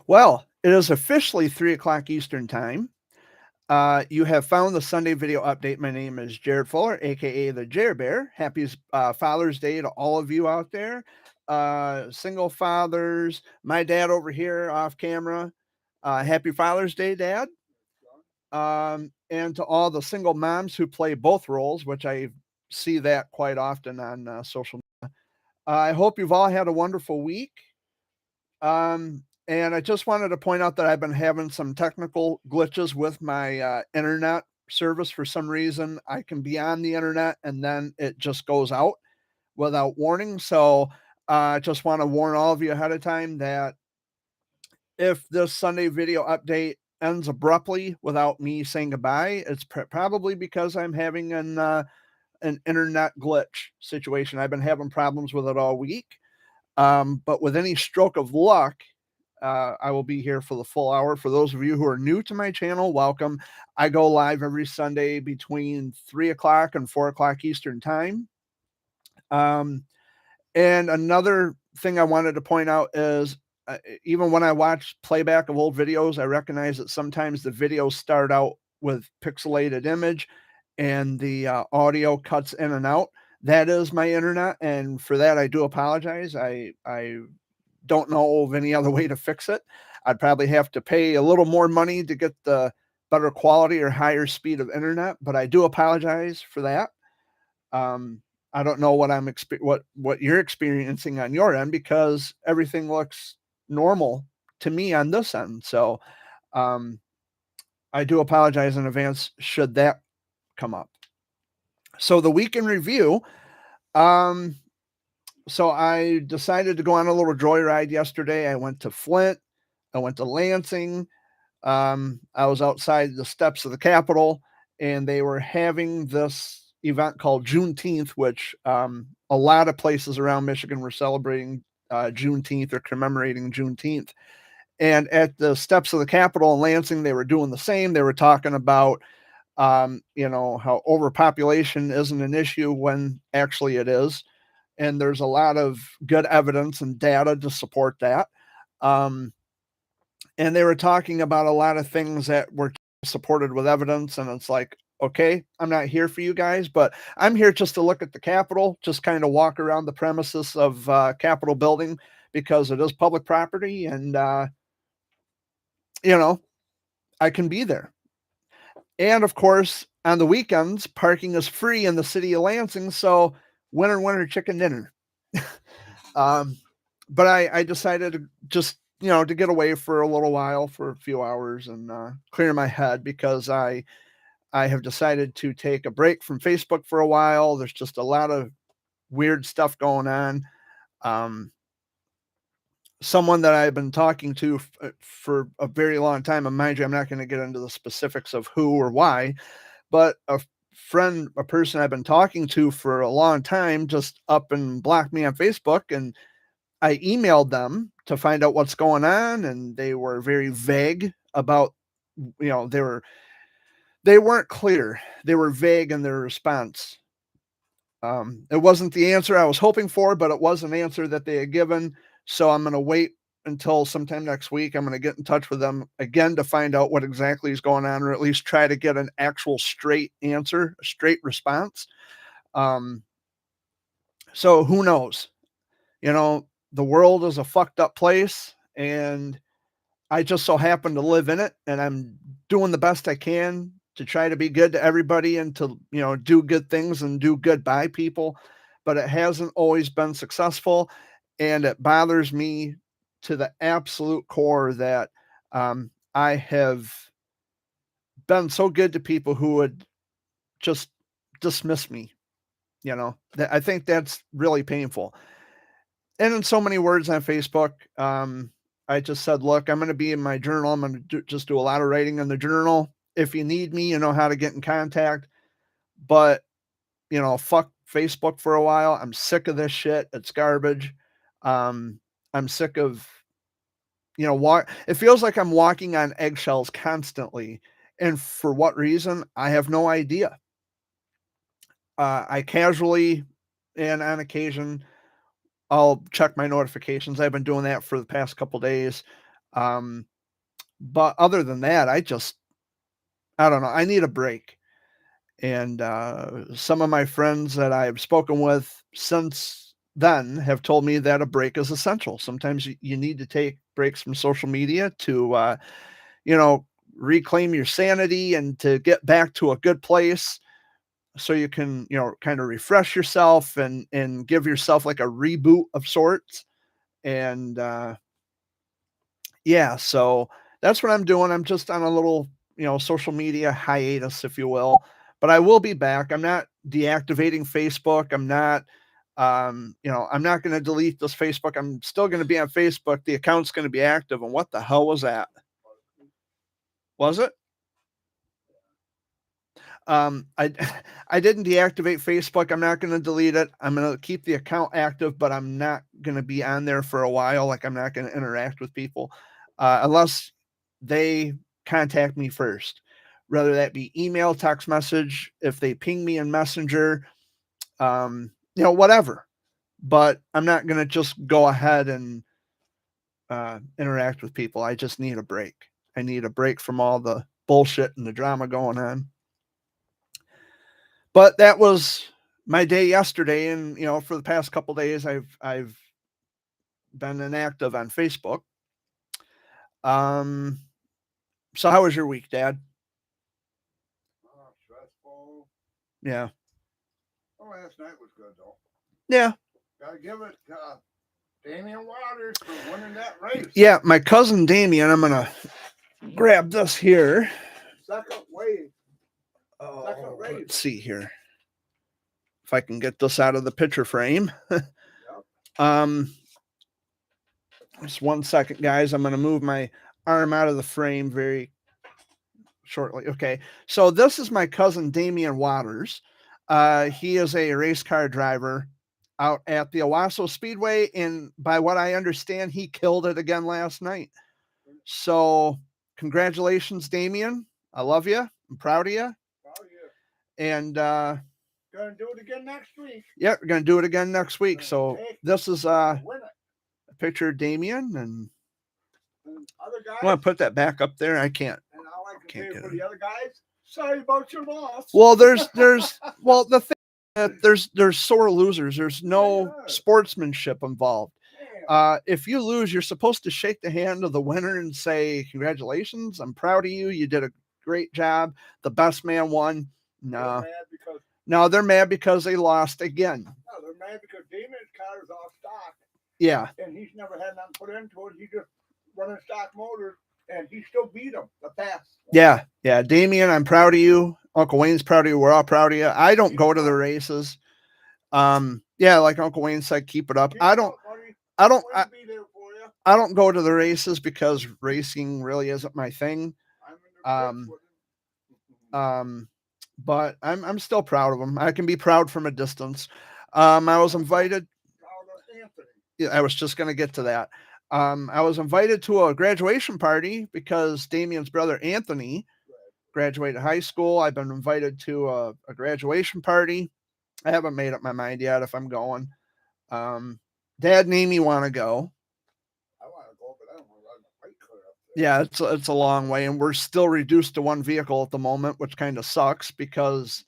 Well, it is officially 3 o'clock Eastern Time. You have found the Sunday video update. My name is Jared Fuller, aka the Jer Bear. Happy Father's Day to all of you out there. Single fathers, my dad over here off camera. Happy Father's Day, Dad. And to all the single moms who play both roles, which I see that quite often on social media. I hope you've all had a wonderful week. And I just wanted to point out that I've been having some technical glitches with my internet service for some reason. I can be on the internet and then it just goes out without warning. So I just want to warn all of you ahead of time that if this Sunday video update ends abruptly without me saying goodbye, it's probably because I'm having an internet glitch situation. I've been having problems with it all week. But with any stroke of luck, I will be here for the full hour. For those of you who are new to my channel, welcome. I go live every Sunday between 3 o'clock and 4 o'clock Eastern Time. Um, and another thing I wanted to point out is even when I watch playback of old videos, I recognize that sometimes the videos start out with pixelated image and the audio cuts in and out. That is my internet, and for that I do apologize. I don't know of any other way to fix it. I'd probably have to pay a little more money to get the better quality or higher speed of internet, but I do apologize for that. Um, I don't know what what you're experiencing on your end because everything looks normal to me on this end. So um, I do apologize in advance should that come up. So the week in review. Um, so I decided to go on a little joyride yesterday. I went to Flint. I went to Lansing. I was outside the steps of the Capitol, and they were having this event called Juneteenth, which a lot of places around Michigan were celebrating Juneteenth or commemorating Juneteenth. And at the steps of the Capitol in Lansing, they were doing the same. They were talking about, how overpopulation isn't an issue when actually it is. And there's a lot of good evidence and data to support that. Um, and they were talking about a lot of things that were supported with evidence. And it's like, okay, I'm not here for you guys, but I'm here just to look at the Capitol, just kind of walk around the premises of Capitol building because it is public property. And, you know, I can be there. And of course, on the weekends, parking is free in the city of Lansing. So winner, chicken dinner. um, but I decided to just to get away for a little while for a few hours and clear my head because I have decided to take a break from Facebook for a while. There's just a lot of weird stuff going on. Um, Someone that I've been talking to for a very long time, and mind you, I'm not going to get into the specifics of who or why, but a person I've been talking to for a long time, just up and blocked me on Facebook, and I emailed them to find out what's going on, and they were very vague about, they weren't clear. They were vague in their response. It wasn't the answer I was hoping for, but it was an answer that they had given. So I'm going to wait until sometime next week. I'm going to get in touch with them again to find out what exactly is going on, or at least try to get an actual straight answer, a straight response. Um, so who knows? The world is a fucked up place, and I just so happen to live in it, and I'm doing the best I can to try to be good to everybody and to, do good things and do good by people. But it hasn't always been successful. And it bothers me to the absolute core that I have been so good to people who would just dismiss me. I think that's really painful. And in so many words on Facebook, I just said, look, I'm going to be in my journal. I'm going to just do a lot of writing in the journal. If you need me, you know how to get in contact. But, fuck Facebook for a while. I'm sick of this shit. It's garbage. I'm sick of, it feels like I'm walking on eggshells constantly. And for what reason? I have no idea. I casually and on occasion I'll check my notifications. I've been doing that for the past couple days. Um, but other than that, I don't know. I need a break. And some of my friends that I've spoken with since then have told me that a break is essential. Sometimes you need to take breaks from social media to, you know, reclaim your sanity and to get back to a good place so you can, kind of refresh yourself and give yourself like a reboot of sorts. And yeah, so that's what I'm doing. I'm just on a little, social media hiatus, if you will. But I will be back. I'm not deactivating Facebook. I'm not going to delete this Facebook. I'm still going to be on Facebook. The account's going to be active. And what the hell was that? Was it? I I didn't deactivate Facebook. I'm not going to delete it. I'm going to keep the account active, but I'm not going to be on there for a while. Like I'm not going to interact with people unless they contact me first, whether that be email, text message, if they ping me in Messenger, whatever. But I'm not going to just go ahead and interact with people. I just need a break. I need a break from all the bullshit and the drama going on. But that was my day yesterday, and for the past couple days, I've been inactive on Facebook. Um, so how was your week, Dad? Stressful. Yeah, Oh, last night was good though. yeah, Gotta give it Damian Waters for winning that race. yeah. My cousin Damien. I'm gonna grab this here. Second wave. Oh, let's see here if I can get this out of the picture frame. Yep. Just 1 second, guys. I'm going to move my arm out of the frame very shortly. Okay, so this is my cousin Damian Waters. He is a race car driver out at the Owasso Speedway, and by what I understand, he killed it again last night. So, congratulations, Damian. I love you. I'm proud of you. Proud of you. And gonna do it again next week. Yeah, we're gonna do it again next week. So this is a picture of Damien, and other guys. I want to put that back up there. I can't. And I like to say for the other guys, sorry about your loss. Well, well, the thing that there's sore losers. There's no sportsmanship involved. If you lose, you're supposed to shake the hand of the winner and say, "Congratulations, I'm proud of you. You did a great job. The best man won." No, they're mad because they lost again. No, they're mad because Damian's car is off stock. Yeah. And he's never had nothing put into it. He just running stock motors, and he still beat him the pass. Yeah, yeah. Damien, I'm proud of you. Uncle Wayne's proud of you. We're all proud of you. I don't go to the races. Yeah, like Uncle Wayne said, keep it up. I don't go to the races because racing really isn't my thing. But I'm still proud of him. I can be proud from a distance. I was invited. Yeah, I was just going to get to that. I was invited to a graduation party because Damien's brother Anthony graduated high school. I've been invited to a graduation party. I haven't made up my mind yet if I'm going. Dad and Amy want to go. I want to go, but I don't want to ride my bike car up Yeah, there. it's a long way, and we're still reduced to one vehicle at the moment, which kind of sucks because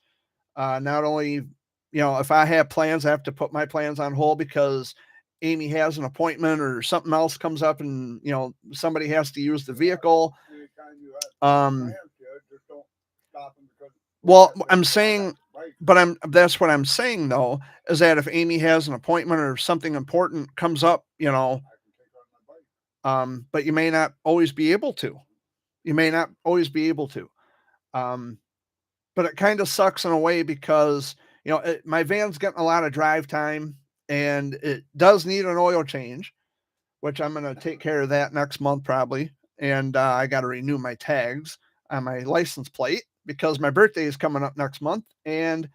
not only, if I have plans, I have to put my plans on hold because Amy has an appointment or something else comes up and, somebody has to use the vehicle. Well, I'm saying, but that's what I'm saying though, is that if Amy has an appointment or something important comes up, but you may not always be able to. But it kind of sucks in a way because, my van's getting a lot of drive time and it does need an oil change, which I'm going to take care of that next month probably. And I got to renew my tags on my license plate because my birthday is coming up next month. And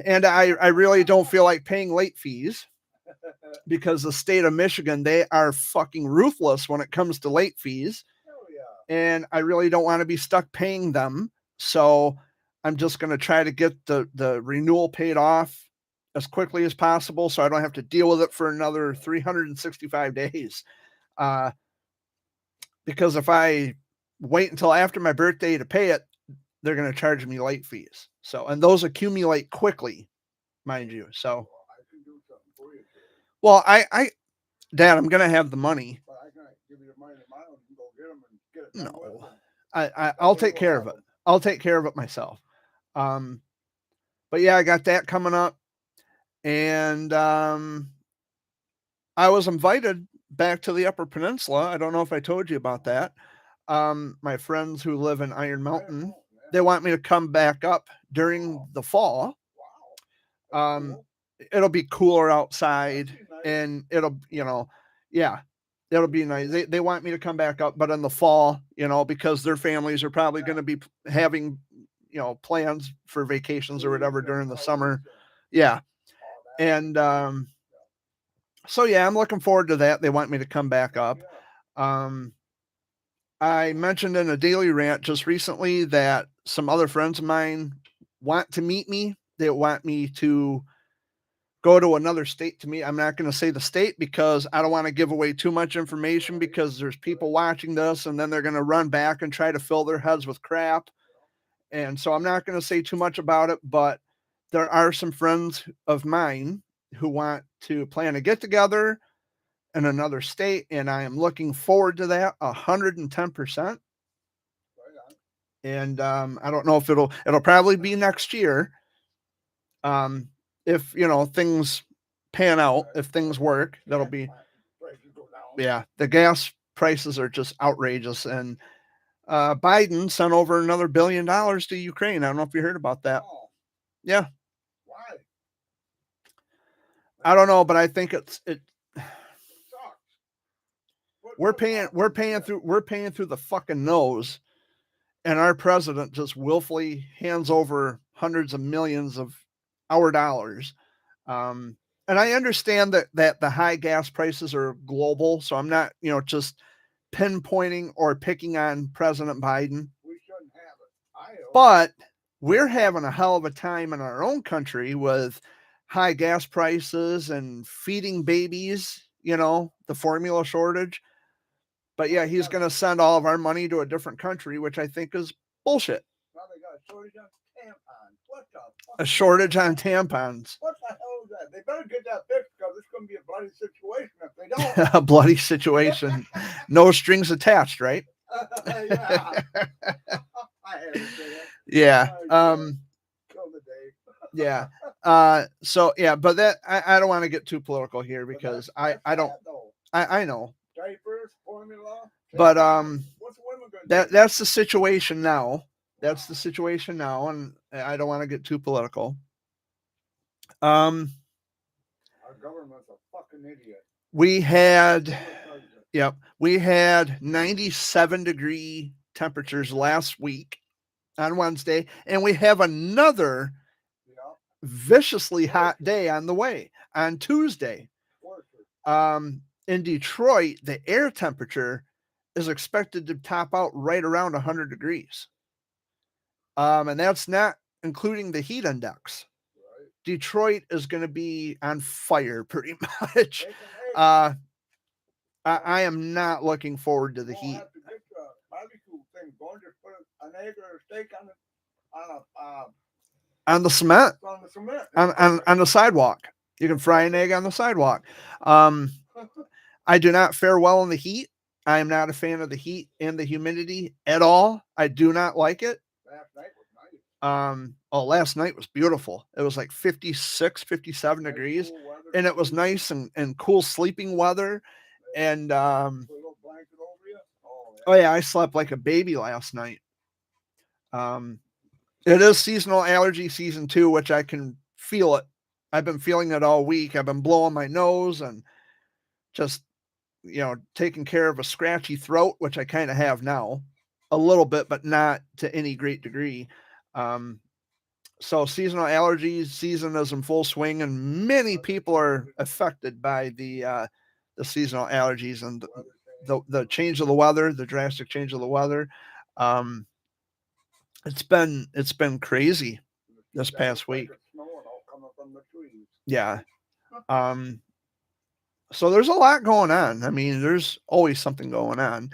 and I really don't feel like paying late fees because the state of Michigan, they are fucking ruthless when it comes to late fees. And I really don't want to be stuck paying them. So I'm just going to try to get the renewal paid off as quickly as possible so I don't have to deal with it for another 365 days. Because if I wait until after my birthday to pay it, they're going to charge me late fees. So, and those accumulate quickly, mind you. So, I can do something for you, Jerry. well, Dad, I'm going to have the money. But I can give you the money tomorrow and you can go get them and get it done with No, them. I'll They take will care have of it. them. I'll take care of it myself. But yeah, I got that coming up, and I was invited back to the Upper Peninsula. I don't know if I told you about that. My friends who live in Iron Mountain, they want me to come back up during the fall. Wow. That's Um, cool. It'll be cooler outside, That'd be nice. and it'll, yeah, it'll be nice. They want me to come back up, but in the fall, because their families are probably going to be having, plans for vacations or whatever during the summer. Yeah. Oh, that- And so yeah, I'm looking forward to that. They want me to come back up. yeah. I mentioned in a daily rant just recently that some other friends of mine want to meet me. They want me to go to another state to meet. I'm not going to say the state because I don't want to give away too much information, because there's people watching this and then they're going to run back and try to fill their heads with crap. And so I'm not going to say too much about it, but there are some friends of mine who want to plan a get together in another state, and I am looking forward to that 110%. Right on. And I don't know if it'll probably be next year. If things pan out, if things work, that'll be, Prices go down. yeah. The gas prices are just outrageous, and Biden sent over another $1 billion to Ukraine. I don't know if you heard about that. Oh, Yeah, why? I don't know, but I think it. It sucks. We're paying through the fucking nose, and our president just willfully hands over hundreds of millions of our dollars. And I understand that the high gas prices are global, so I'm not, just pinpointing or picking on President Biden. We shouldn't have it. But we're having a hell of a time in our own country with high gas prices and feeding babies, the formula shortage. But yeah, he's going to send all of our money to a different country, which I think is bullshit. Now they got a shortage on tampons. What the fuck? A shortage on tampons. What the hell is that? They better get that fixed because it's going to be a bloody situation if they don't. A bloody situation. No strings attached, right? Yeah. I had to say that. Yeah. Kill the day. Yeah. So yeah, but that I don't want to get too political here, because I don't. sad, though. I know. Diapers, formula. But what's the women gonna do? that's the situation now. That's the situation now, and I don't want to get too political. Our government's a fucking idiot. We had Yeah. we had 97-degree temperatures last week on Wednesday, and we have another viciously hot day on the way on Tuesday. In Detroit, the air temperature is expected to top out right around 100 degrees. And that's not including the heat index. Right. Detroit is going to be on fire pretty much. I am not looking forward to the heat. Have to get the barbecue thing going. Just put an egg or a steak on the cement. On the cement. On the sidewalk. You can fry an egg on the sidewalk. I do not fare well in the heat. I am not a fan of the heat and the humidity at all. I do not like it. Last night was nice. Last night was beautiful. It was like 56, 57 degrees, cool weather, and it was nice and cool sleeping weather. And Put a little blanket over you. oh yeah, I slept like a baby last night. It is seasonal allergy season 2, which I can feel it. I've been feeling it all week. I've been blowing my nose and just, taking care of a scratchy throat, which I kind of have now a little bit, but not to any great degree. So seasonal allergies season is in full swing, and many people are affected by the seasonal allergies and the change of the weather, the drastic change of the weather. It's been crazy this past week. Snow and all coming from the trees. Yeah. So there's a lot going on. I mean, there's always something going on.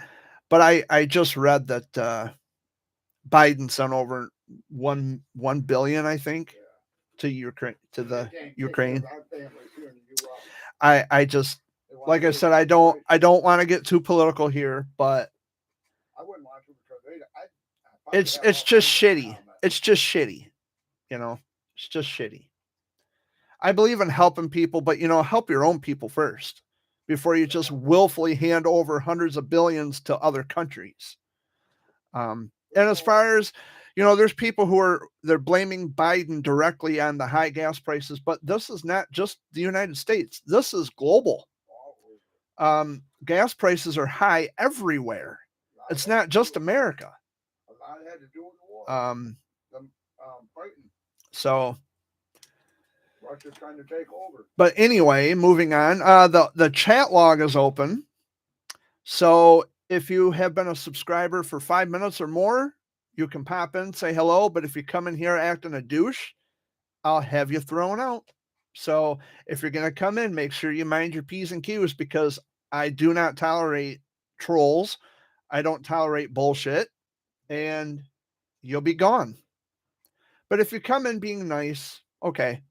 But I just read that Biden sent over 1 billion, I think, to Ukraine, to the Ukraine. I just, like I said, I don't want to get too political here, but I wouldn't want to because it's just shitty. It's just shitty. You know, it's just shitty. I believe in helping people, but help your own people first before you just willfully hand over hundreds of billions to other countries. And as far as there's people they're blaming Biden directly on the high gas prices, but this is not just the United States. This is global. Gas prices are high everywhere. It's not just America. A lot had to do with the war. Fighting. So Russia's trying to take over. But anyway, moving on. The chat log is open. So if you have been a subscriber for 5 minutes or more, you can pop in, say hello. But if you come in here acting a douche, I'll have you thrown out. So if you're going to come in, make sure you mind your P's and Q's, because I do not tolerate trolls. I don't tolerate bullshit, and you'll be gone. But if you come in being nice, okay.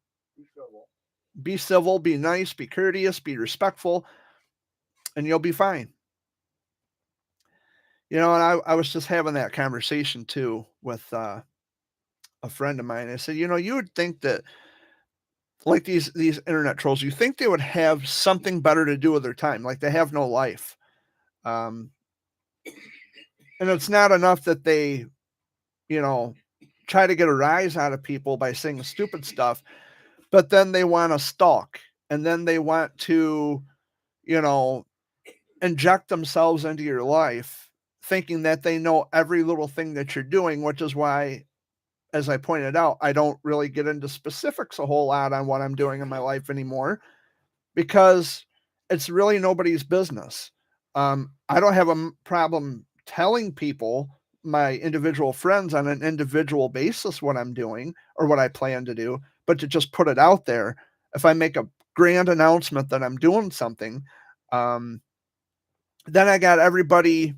Be civil, be nice, be courteous, be respectful, and you'll be fine. And I was just having that conversation too with a friend of mine. I said, you would think that, like these internet trolls, you think they would have something better to do with their time, like they have no life. And it's not enough that they, try to get a rise out of people by saying stupid stuff, but then they want to stalk, and then they want to, inject themselves into your life, thinking that they know every little thing that you're doing, which is why, as I pointed out, I don't really get into specifics a whole lot on what I'm doing in my life anymore, because it's really nobody's business. I don't have a problem telling people, my individual friends, on an individual basis what I'm doing or what I plan to do, but to just put it out there, if I make a grand announcement that I'm doing something, then I got everybody,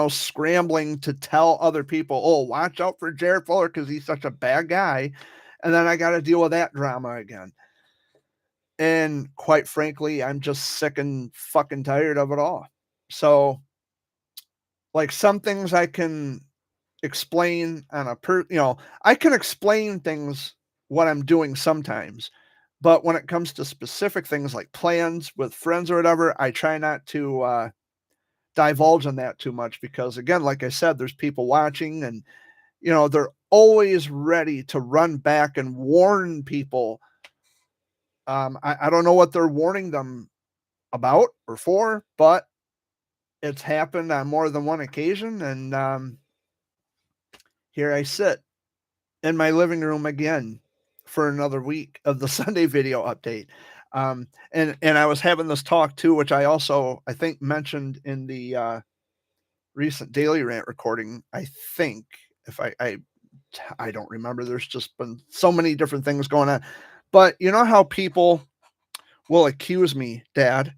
scrambling to tell other people, oh, watch out for Jared Fuller because he's such a bad guy. And then I got to deal with that drama again. And quite frankly, I'm just sick and fucking tired of it all. So, like, some things I can explain on I can explain things, what I'm doing sometimes. But when it comes to specific things like plans with friends or whatever, I try not to divulge on that too much, because, again, like I said, there's people watching, and they're always ready to run back and warn people. I don't know what they're warning them about or for, but it's happened on more than one occasion, and here I sit in my living room again for another week of the Sunday video update. And I was having this talk too, which I think mentioned in the recent Daily Rant recording. I think, if I don't remember. There's just been so many different things going on. But you know how people will accuse me, Dad?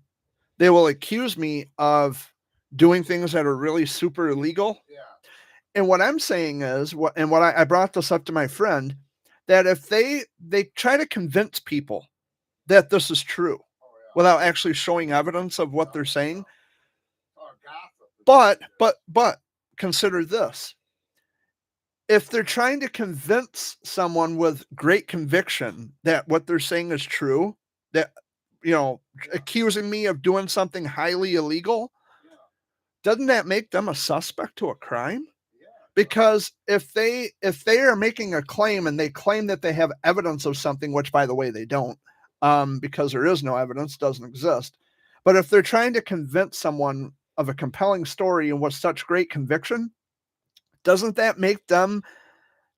They will accuse me of doing things that are really super illegal. Yeah. And what I'm saying is, I brought this up to my friend, that if they try to convince people that this is true, without actually showing evidence of what they're saying. But consider this. If they're trying to convince someone with great conviction that what they're saying is true, that, accusing me of doing something highly illegal, doesn't that make them a suspect to a crime? Because if they are making a claim, and they claim that they have evidence of something, which, by the way, they don't, because there is no evidence, doesn't exist. But if they're trying to convince someone of a compelling story and with such great conviction, doesn't that make them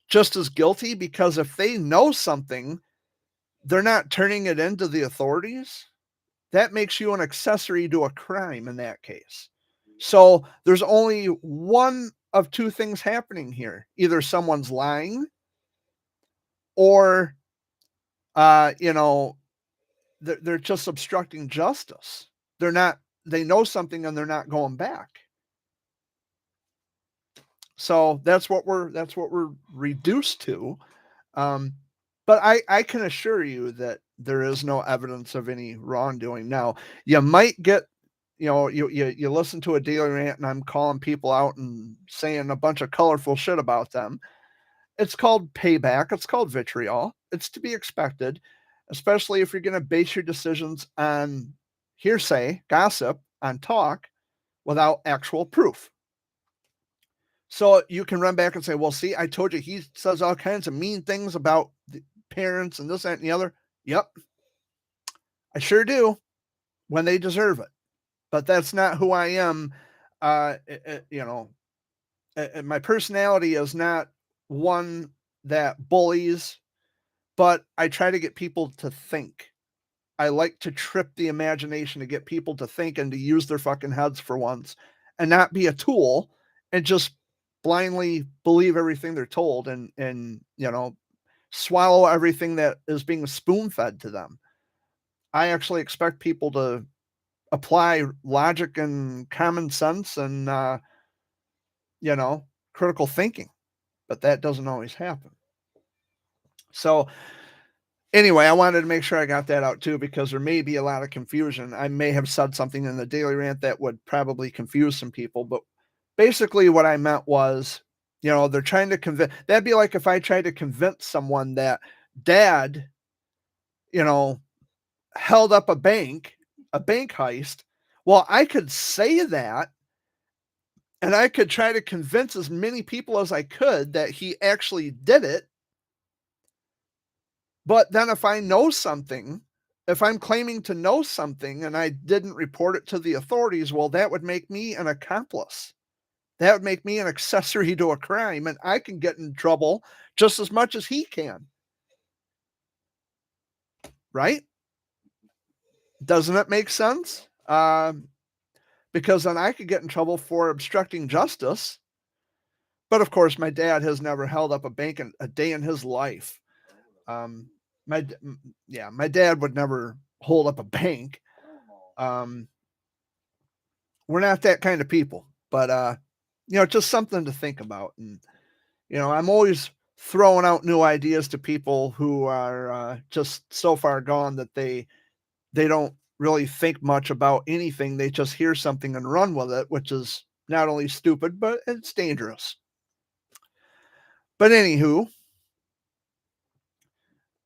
just as guilty? Because if they know something, they're not turning it into the authorities. That makes you an accessory to a crime in that case. So there's only one of two things happening here. Either someone's lying, or, they're just obstructing justice. They know something and they're not going back. So that's what we're reduced to. But I can assure you that there is no evidence of any wrongdoing. Now, you might get, you listen to a daily rant and I'm calling people out and saying a bunch of colorful shit about them. It's called payback. It's called vitriol. It's to be expected, especially if you're going to base your decisions on hearsay, gossip, on talk without actual proof. So you can run back and say, well, see, I told you he says all kinds of mean things about the parents and this, that, and the other. Yep, I sure do when they deserve it. But that's not who I am. My personality is not one that bullies, but I try to get people to think. I like to trip the imagination to get people to think and to use their fucking heads for once and not be a tool and just blindly believe everything they're told and swallow everything that is being spoon fed to them. I actually expect people to apply logic and common sense and critical thinking, but that doesn't always happen. So anyway, I wanted to make sure I got that out too, because there may be a lot of confusion. I may have said something in the daily rant that would probably confuse some people, but basically what I meant was, they're trying to convince, that'd be like if I tried to convince someone that dad, held up a bank heist. Well, I could say that, and I could try to convince as many people as I could that he actually did it. But then if I know something, if I'm claiming to know something and I didn't report it to the authorities, well, that would make me an accomplice. That would make me an accessory to a crime, and I can get in trouble just as much as he can. Right? Doesn't it make sense? Because then I could get in trouble for obstructing justice. But of course, my dad has never held up a bank in a day in his life. My dad would never hold up a bank. We're not that kind of people, but just something to think about. And I'm always throwing out new ideas to people who are just so far gone that they don't really think much about anything. They just hear something and run with it, which is not only stupid, but it's dangerous. But anywho,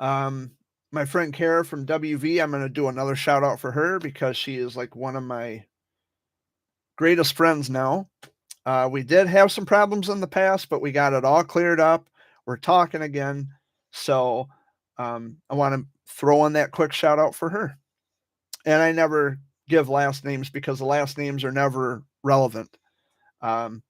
my friend Kara from WV, I'm going to do another shout out for her because she is like one of my greatest friends now. We did have some problems in the past, but we got it all cleared up. We're talking again. So I want to throw in that quick shout out for her. And I never give last names because the last names are never relevant. But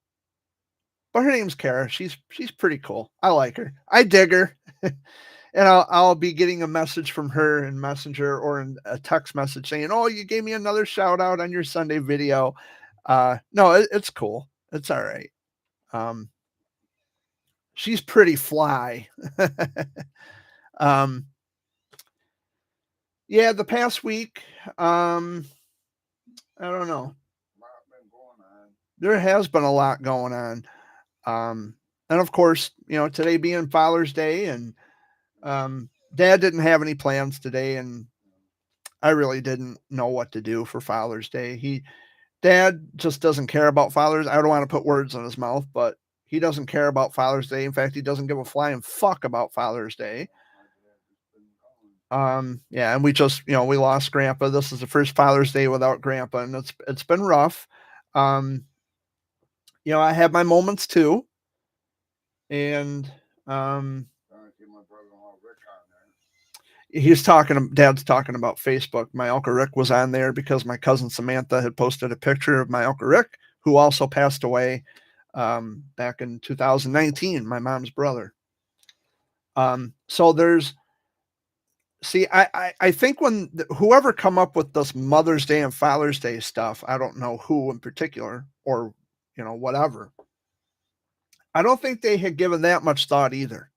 her name's Kara. She's pretty cool. I like her. I dig her. And I'll be getting a message from her in Messenger or in a text message saying, "Oh, you gave me another shout out on your Sunday video." No, it's cool. It's all right. She's pretty fly. Yeah, the past week, I don't know. There has been a lot going on. And of course, today being Father's Day, and Dad didn't have any plans today, and I really didn't know what to do for Father's Day. Dad just doesn't care about Father's. I don't want to put words in his mouth, but he doesn't care about Father's Day. In fact, he doesn't give a flying fuck about Father's Day. Yeah, and we just, we lost Grandpa. This is the first Father's Day without Grandpa, and it's been rough. I had my moments too. And Dad's talking about Facebook. My Uncle Rick was on there because my cousin Samantha had posted a picture of my Uncle Rick, who also passed away back in 2019, my mom's brother. So I think when whoever come up with this Mother's Day and Father's Day stuff, I don't know who in particular, or, whatever. I don't think they had given that much thought either.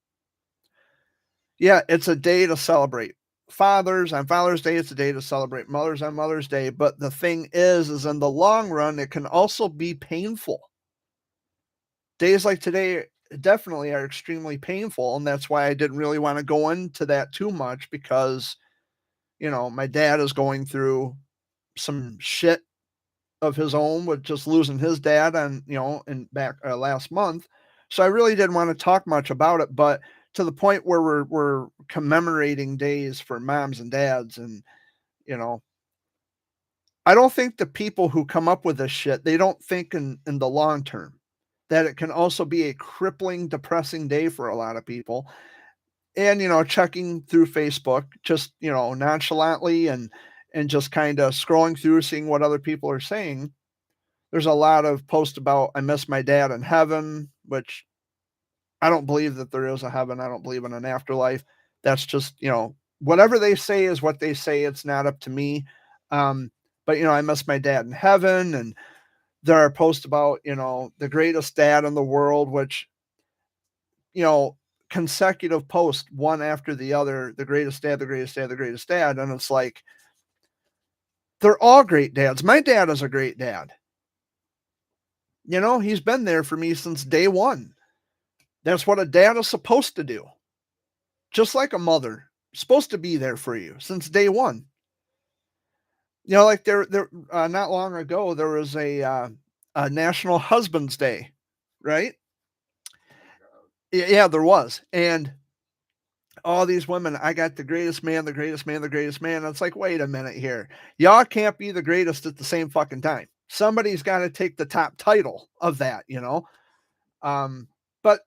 Yeah, it's a day to celebrate. fathers on Father's Day. It's a day to celebrate mothers on Mother's Day. But the thing is in the long run, it can also be painful. Days like today definitely are extremely painful. And that's why I didn't really want to go into that too much because, my dad is going through some shit of his own with just losing his dad on, in back last month. So I really didn't want to talk much about it, but to the point where we're commemorating days for moms and dads, and you know, I don't think the people who come up with this shit, they don't think in the long term that it can also be a crippling, depressing day for a lot of people. And checking through Facebook just nonchalantly and just kind of scrolling through, seeing what other people are saying. There's a lot of posts about I miss my dad in heaven, which I don't believe that there is a heaven. I don't believe in an afterlife. That's just, whatever they say is what they say. It's not up to me. But I miss my dad in heaven. And there are posts about, the greatest dad in the world, which, consecutive posts, one after the other, the greatest dad, the greatest dad, the greatest dad. And it's like, they're all great dads. My dad is a great dad. He's been there for me since day one. That's what a dad is supposed to do. Just like a mother, supposed to be there for you since day one. Like there, not long ago, there was a National Husband's Day, right? Yeah, there was. And all these women, I got the greatest man, the greatest man, the greatest man. And it's like, wait a minute here. Y'all can't be the greatest at the same fucking time. Somebody's got to take the top title of that, But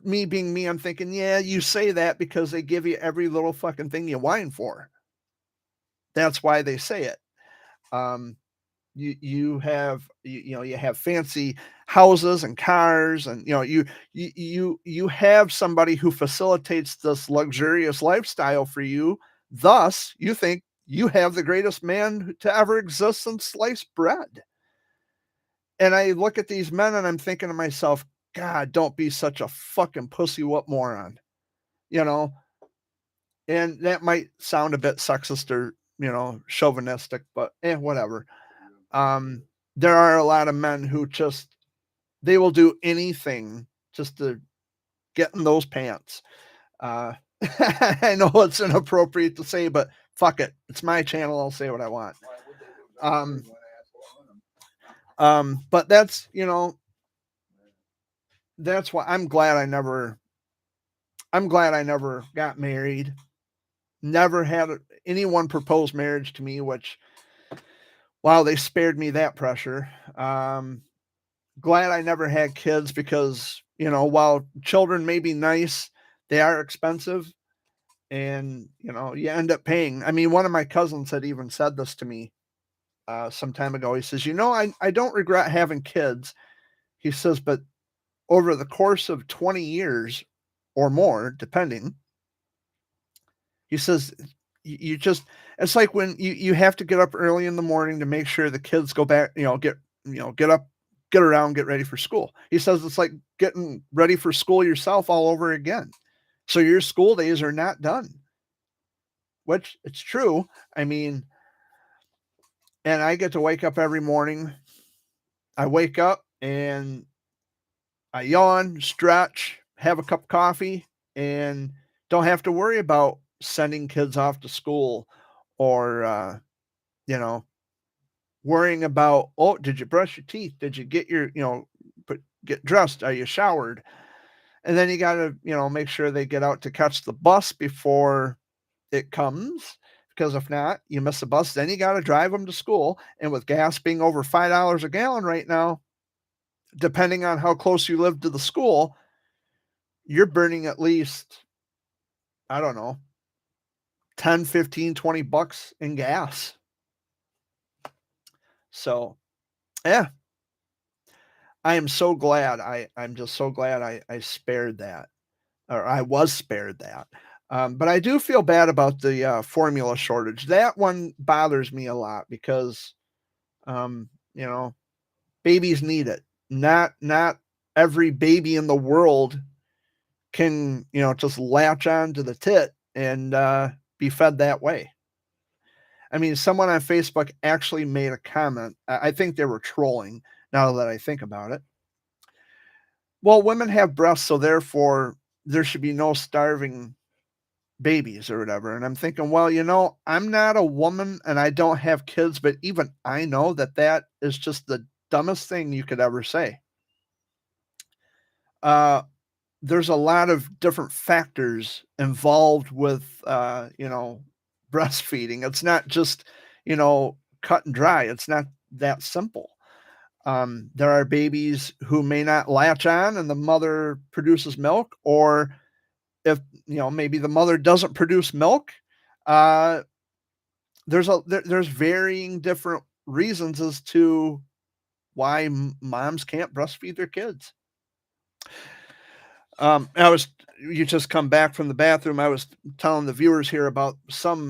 me being me, I'm thinking, yeah, you say that because they give you every little fucking thing you whine for. That's why they say it. You have you have fancy houses and cars, and you have somebody who facilitates this luxurious lifestyle for you. Thus, you think you have the greatest man to ever exist since sliced bread. And I look at these men and I'm thinking to myself, God, don't be such a fucking pussy whoop moron, And that might sound a bit sexist or, chauvinistic, but whatever. There are a lot of men who they will do anything just to get in those pants. I know it's inappropriate to say, but fuck it. It's my channel. I'll say what I want. But that's, that's why I'm glad I never got married. Never had anyone propose marriage to me, which, wow, they spared me that pressure. Glad I never had kids because, while children may be nice, they are expensive and, you end up paying. I mean, one of my cousins had even said this to me some time ago. He says, I don't regret having kids. He says, but over the course of 20 years or more, depending, he says, it's like when you have to get up early in the morning to make sure the kids go back, get up, get around, get ready for school. He says it's like getting ready for school yourself all over again. So your school days are not done, which it's true. I mean, and I get to wake up every morning. I wake up and I yawn, stretch, have a cup of coffee, and don't have to worry about sending kids off to school or, worrying about, oh, did you brush your teeth? Did you get your, get dressed? Are you showered? And then you got to, make sure they get out to catch the bus before it comes. Because if not, you miss the bus. Then you got to drive them to school. And with gas being over $5 a gallon right now, depending on how close you live to the school, you're burning at least, I don't know, 10, 15, 20 bucks in gas. So, yeah, I am so glad. I'm just so glad I spared that, or I was spared that. But I do feel bad about the formula shortage. That one bothers me a lot because, babies need it. Not every baby in the world can, just latch on to the tit and be fed that way. I mean, someone on Facebook actually made a comment. I think they were trolling now that I think about it. Well, women have breasts, so therefore there should be no starving babies or whatever. And I'm thinking, well, I'm not a woman and I don't have kids, but even I know that that is just the dumbest thing you could ever say. There's a lot of different factors involved with, breastfeeding. It's not just, cut and dry. It's not that simple. There are babies who may not latch on and the mother produces milk, or if, maybe the mother doesn't produce milk, there's varying different reasons as to why moms can't breastfeed their kids. You just come back from the bathroom. I was telling the viewers here about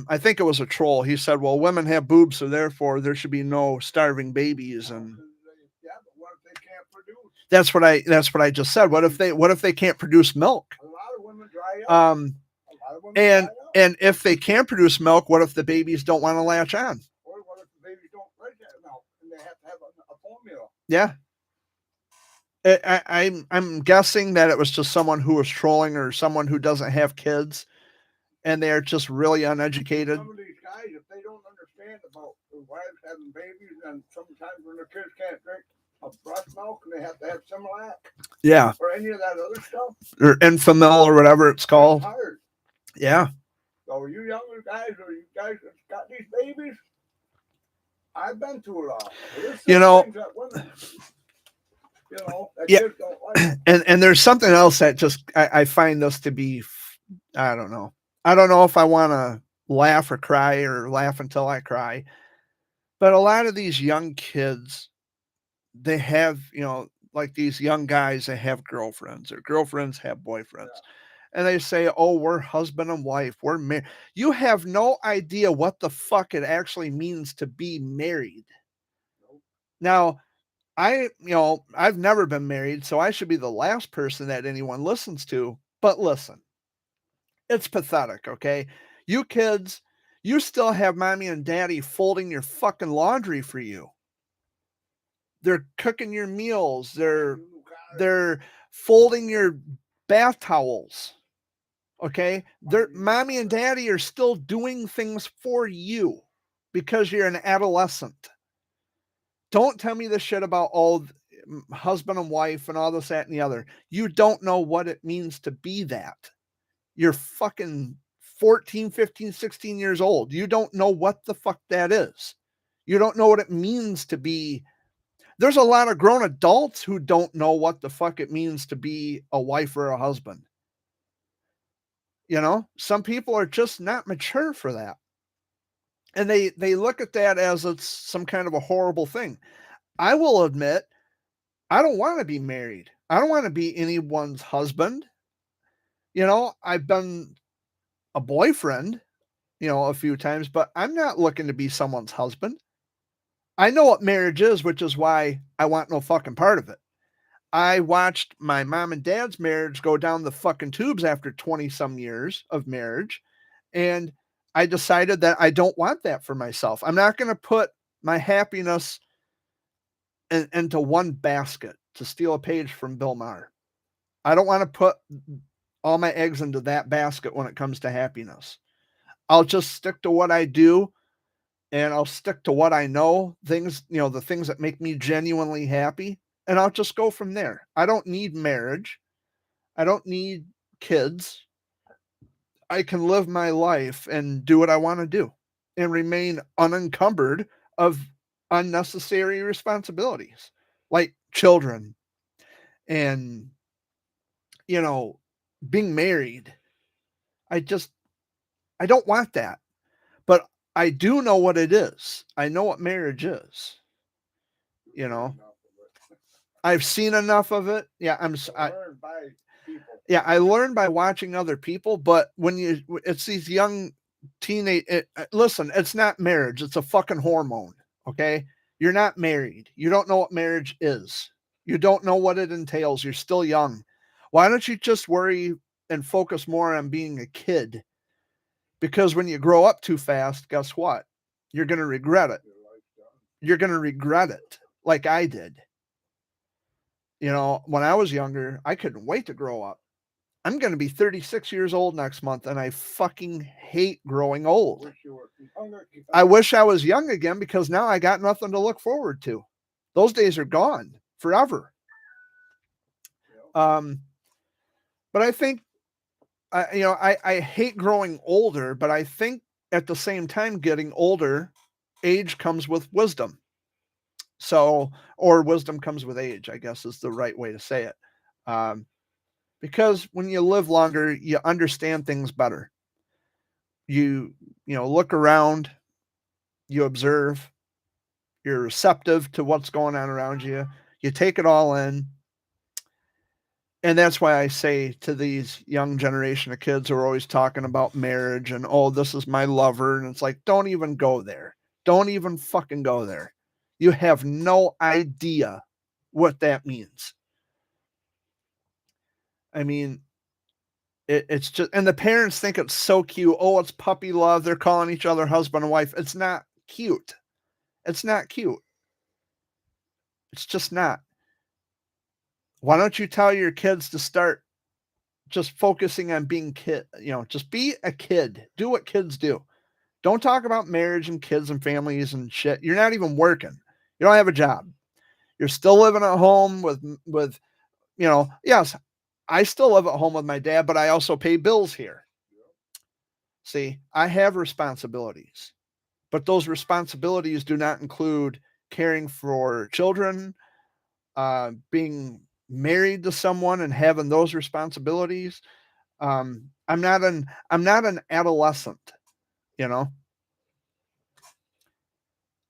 I think it was a troll. He said, well, women have boobs, so therefore there should be no starving babies. And Yeah, but what if they can't produce? that's what I just said. What if they can't produce milk? A lot of women dry up. Um, A lot of women and dry up. and if they can produce milk, what if the babies don't want to latch on? Or what if the babies don't like that milk and they have to have a formula? Yeah. I'm guessing that it was just someone who was trolling or someone who doesn't have kids and they're just really uneducated. Some of these guys, if they don't understand about their wives having babies, and sometimes when their kids can't drink a breast milk and they have to have Similac Yeah. or any of that other stuff, Or Enfamil or whatever it's called. it's hard. Yeah. So you younger guys or you guys that got these babies, I've been through it all. There's some things that women, that Yeah. kids don't like. And there's something else that just I find this to be, I don't know. I don't know if I want to laugh or cry or laugh until I cry. But a lot of these young kids, they have, like these young guys, they have girlfriends or girlfriends have boyfriends. Yeah. And they say, oh, we're husband and wife. We're married. You have no idea what the fuck it actually means to be married. Nope. Now, I've never been married, so I should be the last person that anyone listens to. But listen, it's pathetic, okay? You kids, you still have mommy and daddy folding your fucking laundry for you. They're cooking your meals. They're folding your bath towels. Okay? Mommy and daddy are still doing things for you because you're an adolescent. Don't tell me this shit about husband and wife and all this, that, and the other. You don't know what it means to be that. You're fucking 14, 15, 16 years old. You don't know what the fuck that is. You don't know what it means to be. There's a lot of grown adults who don't know what the fuck it means to be a wife or a husband. Some people are just not mature for that. And they look at that as it's some kind of a horrible thing. I will admit, I don't want to be married. I don't want to be anyone's husband. I've been a boyfriend, a few times, but I'm not looking to be someone's husband. I know what marriage is, which is why I want no fucking part of it. I watched my mom and dad's marriage go down the fucking tubes after 20 some years of marriage. And I decided that I don't want that for myself. I'm not going to put my happiness into one basket, to steal a page from Bill Maher. I don't want to put all my eggs into that basket when it comes to happiness. I'll just stick to what I do, and I'll stick to what I know, the things that make me genuinely happy, and I'll just go from there. I don't need marriage. I don't need kids. I can live my life and do what I want to do and remain unencumbered of unnecessary responsibilities like children and, being married. I don't want that, but I do know what it is. I know what marriage is. I've seen enough of it. Yeah, I learned by watching other people, but it's these young teenage, listen, it's not marriage. It's a fucking hormone. Okay. You're not married. You don't know what marriage is. You don't know what it entails. You're still young. Why don't you just worry and focus more on being a kid Because when you grow up too fast, guess what? You're going to regret it. You're going to regret it like I did. You know, when I was younger, I couldn't wait to grow up. I'm going to be 36 years old next month, and I fucking hate growing old. I wish I was young again because now I got nothing to look forward to. Those days are gone forever. But I think, I hate growing older, but I think at the same time, getting older, age comes with wisdom. So, or wisdom comes with age, I guess is the right way to say it. Because when you live longer, you understand things better. You look around, you observe, you're receptive to what's going on around you. You take it all in. And that's why I say to these young generation of kids who are always talking about marriage and, oh, this is my lover. And it's like, don't even go there. Don't even fucking go there. You have no idea what that means. I mean, it's just, and the parents think it's so cute. Oh, it's puppy love. They're calling each other husband and wife. It's not cute. It's not cute. It's just not. Why don't you tell your kids to start just focusing on being kid, just be a kid. Do what kids do. Don't talk about marriage and kids and families and shit. You're not even working. You don't have a job. You're still living at home with yes, I still live at home with my dad, but I also pay bills here. See, I have responsibilities, but those responsibilities do not include caring for children, being married to someone and having those responsibilities. I'm not an adolescent, I don't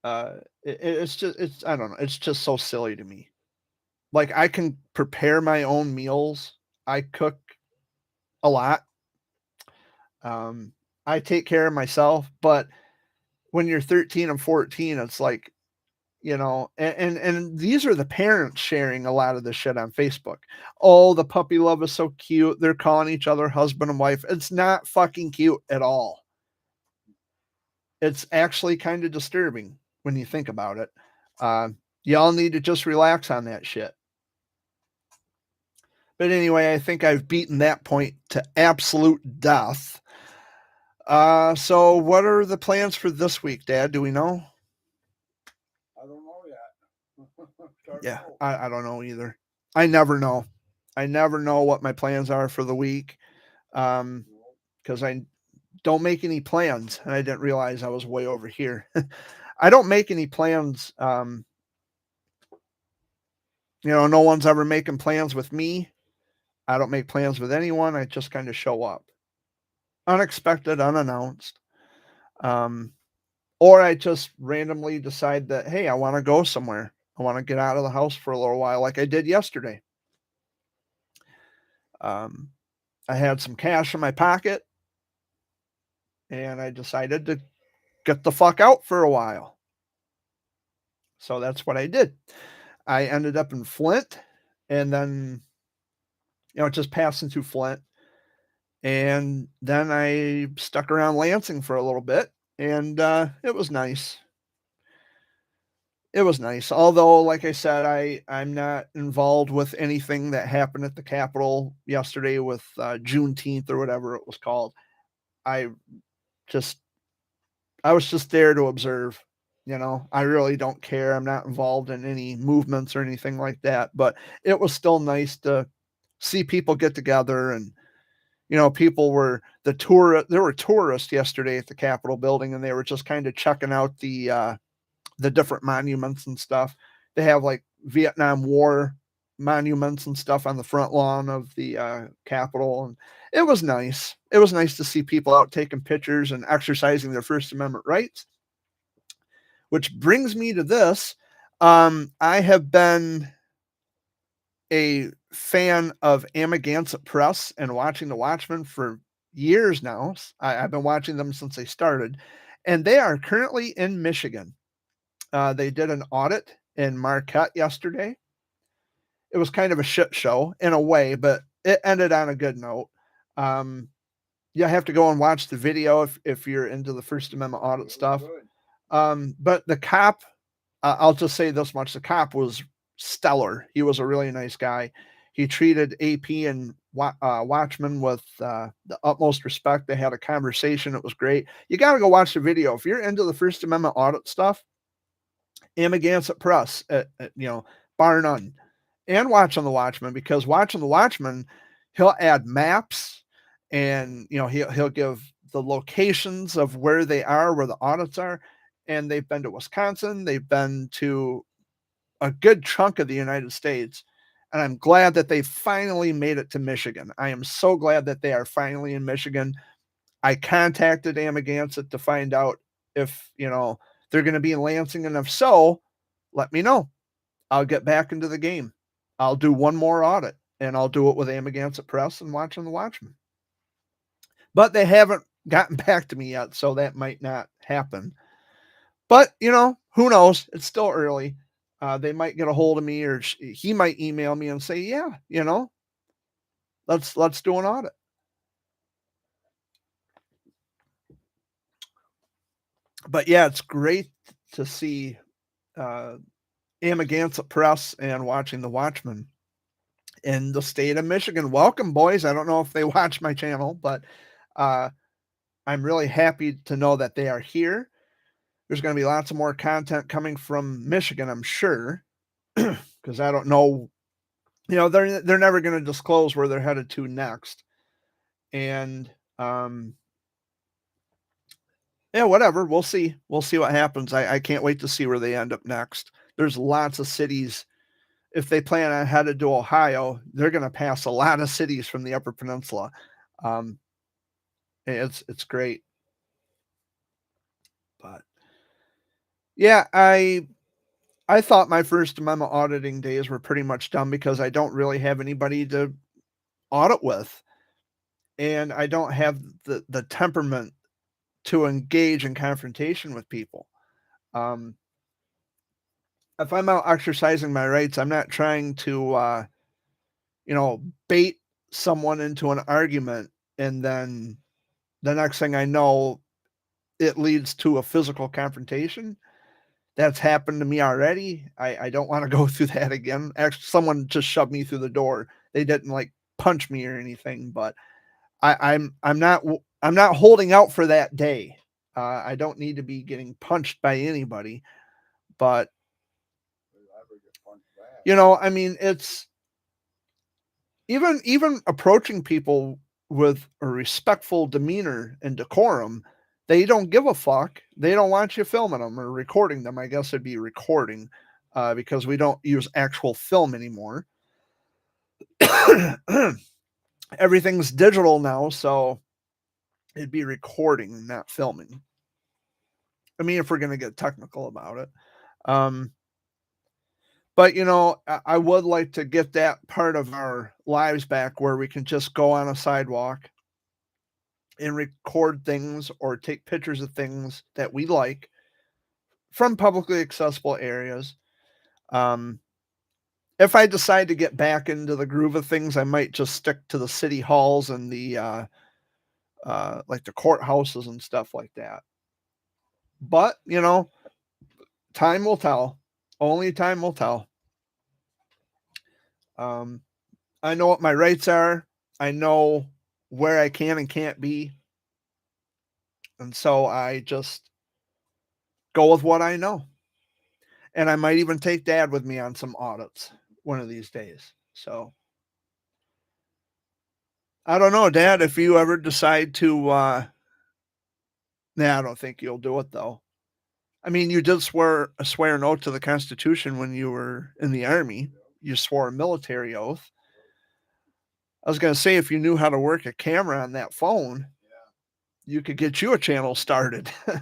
know. It's just so silly to me. Like, I can prepare my own meals. I cook a lot. I take care of myself, but when you're 13 and 14, it's like, and these are the parents sharing a lot of this shit on Facebook. Oh, the puppy love is so cute. They're calling each other husband and wife. It's not fucking cute at all. It's actually kind of disturbing when you think about it. Y'all need to just relax on that shit. But anyway, I think I've beaten that point to absolute death. So what are the plans for this week, Dad? Do we know? I don't know yet. Yeah, I don't know either. I never know. I never know what my plans are for the week. Because I don't make any plans, and I didn't realize I was way over here. I don't make any plans. No one's ever making plans with me. I don't make plans with anyone. I just kind of show up. Unexpected, unannounced. Or I just randomly decide that, hey, I want to go somewhere. I want to get out of the house for a little while like I did yesterday. I had some cash in my pocket, and I decided to get the fuck out for a while. So that's what I did. I ended up in Flint, and then, just passing through Flint. And then I stuck around Lansing for a little bit, and it was nice. It was nice. Although, like I said, I'm not involved with anything that happened at the Capitol yesterday with Juneteenth or whatever it was called. I was just there to observe. I really don't care. I'm not involved in any movements or anything like that. But it was still nice to see people get together, and people were there were tourists yesterday at the Capitol building, and they were just kind of checking out the different monuments and stuff. They have like Vietnam War monuments and stuff on the front lawn of the Capitol. And it was nice. It was nice to see people out taking pictures and exercising their First Amendment rights. Which brings me to this. I have been a fan of Amagansett Press and watching the Watchmen for years now. I've been watching them since they started, and they are currently in Michigan. They did an audit in Marquette yesterday. It was kind of a shit show in a way, but it ended on a good note. you have to go and watch the video if you're into the First Amendment audit stuff. But the cop, I'll just say this much: the cop was stellar. He was a really nice guy. He treated AP and Watchman with the utmost respect. They had a conversation. It was great. You got to go watch the video if you're into the First Amendment audit stuff. Amagansett Press, bar none, and watching the Watchman, because watching the Watchman, he'll add maps, and he'll give the locations of where they are, where the audits are, and they've been to Wisconsin, they've been to a good chunk of the United States, and I'm glad that they finally made it to Michigan. I am so glad that they are finally in Michigan. I contacted Amagansett to find out if they're going to be in Lansing, and if so, let me know. I'll get back into the game. I'll do one more audit, and I'll do it with Amagansett Press and watching the Watchman. But they haven't gotten back to me yet, so that might not happen. But, who knows? It's still early. They might get a hold of me, or he might email me and say, yeah, let's do an audit. But yeah, it's great to see Amagansett Press and watching the Watchman in the state of Michigan. Welcome, boys. I don't know if they watch my channel, but I'm really happy to know that they are here. There's going to be lots of more content coming from Michigan, I'm sure, because I don't know. They're never going to disclose where they're headed to next. And yeah, whatever. We'll see. We'll see what happens. I can't wait to see where they end up next. There's lots of cities. If they plan on headed to Ohio, they're going to pass a lot of cities from the Upper Peninsula. It's great. But yeah, I thought my First Amendment auditing days were pretty much done, because I don't really have anybody to audit with, and I don't have the temperament to engage in confrontation with people. If I'm out exercising my rights, I'm not trying to, bait someone into an argument, and then the next thing I know, it leads to a physical confrontation. That's happened to me already. I don't want to go through that again. Actually, someone just shoved me through the door. They didn't punch me or anything, but I'm not holding out for that day. I don't need to be getting punched by anybody, but I mean, it's even approaching people with a respectful demeanor and decorum. They don't give a fuck. They don't want you filming them or recording them. I guess it'd be recording, because we don't use actual film anymore. Everything's digital now, so it'd be recording, not filming. I mean, if we're going to get technical about it. But, I would like to get that part of our lives back, where we can just go on a sidewalk and record things or take pictures of things that we like from publicly accessible areas. If I decide to get back into the groove of things, I might just stick to the city halls and the the courthouses and stuff like that. But, time will tell. Only time will tell. I know what my rights are. I know where I can and can't be. And so I just go with what I know. And I might even take Dad with me on some audits one of these days. So I don't know, Dad, if you ever decide to, I don't think you'll do it, though. I mean, you did swear an oath to the Constitution when you were in the Army. You swore a military oath. I was going to say, if you knew how to work a camera on that phone, you could get you a channel started. I'd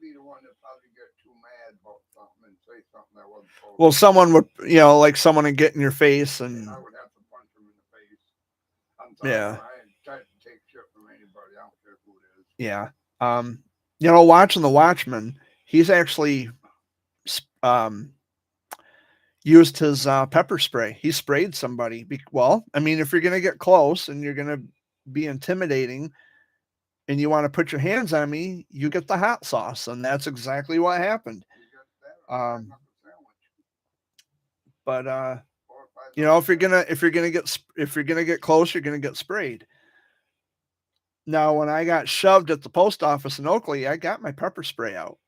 be the one that probably get too mad about something and say something I wasn't supposed to. Well, someone would, someone would get in your face, and I would have to punch them in the face. I'm sorry, yeah. I ain't trying to take shit from anybody. I don't care who it is. Yeah. Watching the Watchman, he's actually used his pepper spray. He sprayed somebody. Well, I mean, if you're going to get close and you're going to be intimidating and you want to put your hands on me, you get the hot sauce. And that's exactly what happened. But you know, if you're gonna get close, you're gonna get sprayed. Now, when I got shoved at the post office in Oakley, I got my pepper spray out.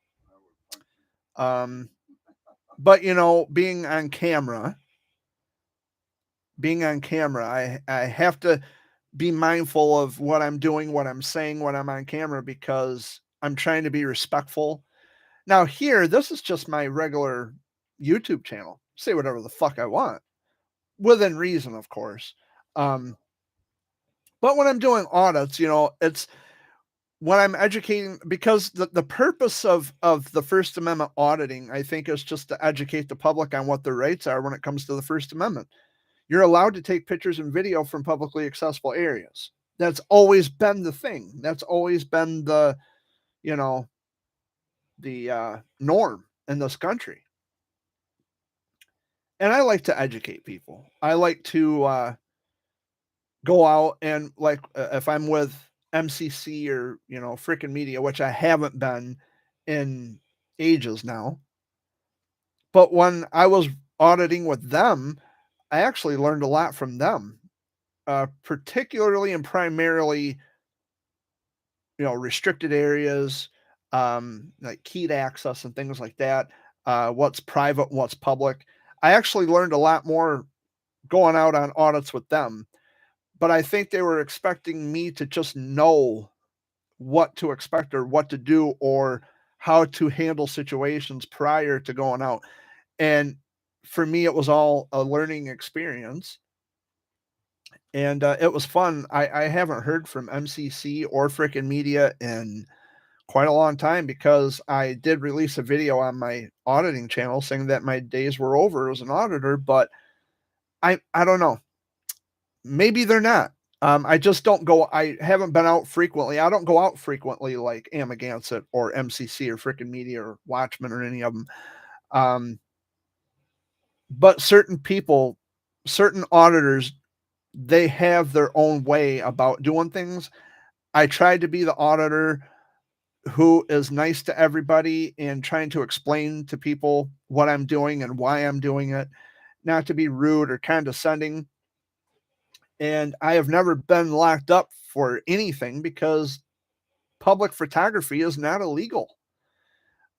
But you know, being on camera, I have to be mindful of what I'm doing, what I'm saying when I'm on camera, because I'm trying to be respectful. Now here, this is just my regular YouTube channel. Say whatever the fuck I want, within reason, of course. But when I'm doing audits, you know, it's when I'm educating, because the purpose of the First Amendment auditing, I think, is just to educate the public on what their rights are when it comes to the First Amendment. You're allowed to take pictures and video from publicly accessible areas. That's always been the thing. That's always been the, you know, the norm in this country. And I like to educate people. I like to go out and, like, if I'm with MCC or, you know, freaking media, which I haven't been in ages now. But when I was auditing with them, I actually learned a lot from them, particularly and primarily, you know, restricted areas, like keyed access and things like that. What's private, what's public. I actually learned a lot more going out on audits with them, but I think they were expecting me to just know what to expect or what to do or how to handle situations prior to going out. And for me, it was all a learning experience. And it was fun. I haven't heard from MCC or freaking media in quite a long time, because I did release a video on my auditing channel saying that my days were over as an auditor, but I don't know. Maybe they're not. I just don't go. I haven't been out frequently. I don't go out frequently like Amagansett or MCC or freaking media or Watchmen or any of them. But certain people, certain auditors, they have their own way about doing things. I tried to be the auditor who is nice to everybody and trying to explain to people what I'm doing and why I'm doing it, not to be rude or condescending. And I have never been locked up for anything, because public photography is not illegal.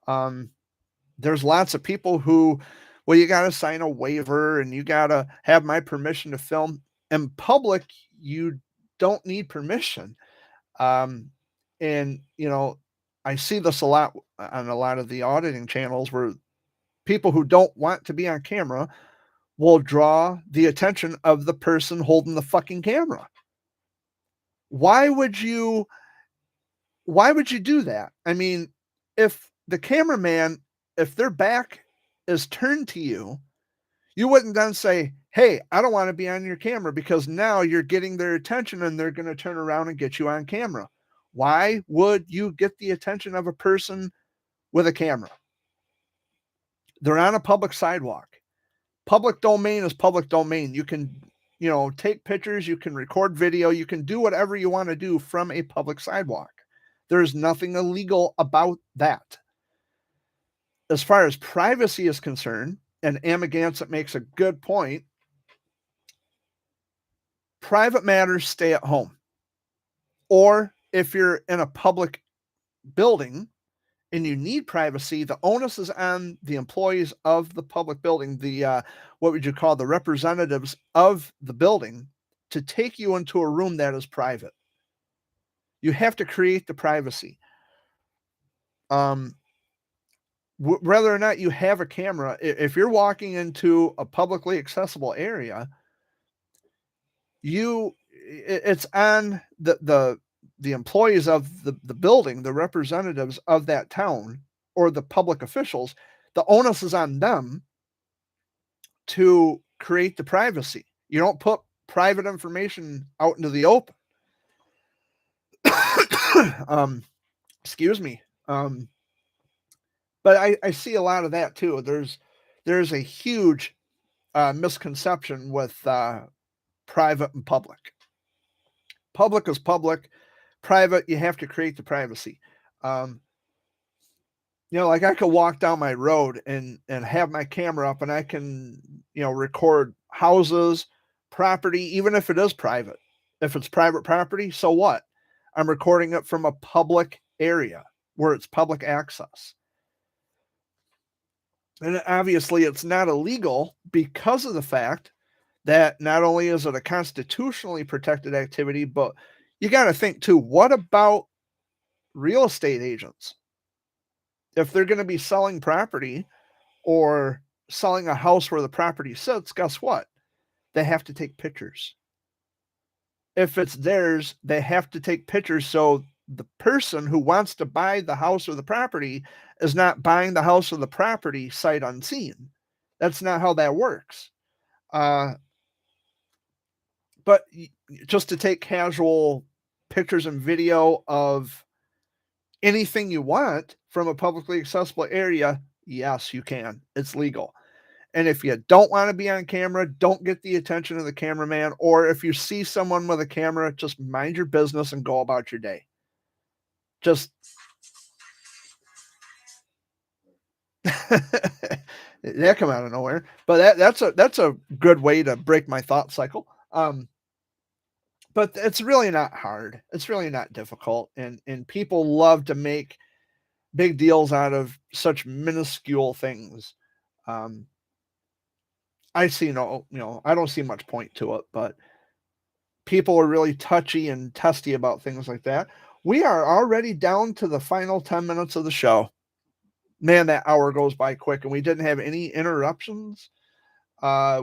There's lots of people who, well, you got to sign a waiver and you got to have my permission to film. In public, you don't need permission. And, you know, I see this a lot on a lot of the auditing channels, where people who don't want to be on camera will draw the attention of the person holding the fucking camera. Why would you do that? I mean, if the cameraman, if their back is turned to you, you wouldn't then say, hey, I don't want to be on your camera, because now you're getting their attention and they're going to turn around and get you on camera. Why would you get the attention of a person with a camera? They're on a public sidewalk. Public domain is public domain. You can, you know, take pictures, you can record video, you can do whatever you want to do from a public sidewalk. There's nothing illegal about that. As far as privacy is concerned, and Amagansett makes a good point, private matters stay at home. Or if you're in a public building and you need privacy, the onus is on the employees of the public building, the what would you call the representatives of the building, to take you into a room that is private. You have to create the privacy. Whether or not you have a camera, if you're walking into a publicly accessible area, it's on the employees of the building, the representatives of that town, or the public officials. The onus is on them to create the privacy. You don't put private information out into the open. Excuse me. But I see a lot of that too. There's a huge misconception with private and public. Public is public. Private, you have to create the privacy. Like I could walk down my road and have my camera up and I can, record houses, property, even if it is private. If it's private property, so what? I'm recording it from a public area where it's public access. And obviously it's not illegal because of the fact that not only is it a constitutionally protected activity, but you got to think too, what about real estate agents? If they're going to be selling property or selling a house where the property sits, guess what? They have to take pictures. If it's theirs, they have to take pictures so the person who wants to buy the house or the property is not buying the house or the property sight unseen. That's not how that works. But just to take casual pictures and video of anything you want from a publicly accessible area, yes, you can. It's legal. And if you don't want to be on camera, don't get the attention of the cameraman. Or if you see someone with a camera, just mind your business and go about your day. Just that come out of nowhere. But that's a good way to break my thought cycle. But it's really not hard. It's really not difficult. And people love to make big deals out of such minuscule things. I see I don't see much point to it, but people are really touchy and testy about things like that. We are already down to the final 10 minutes of the show. Man, that hour goes by quick, and we didn't have any interruptions,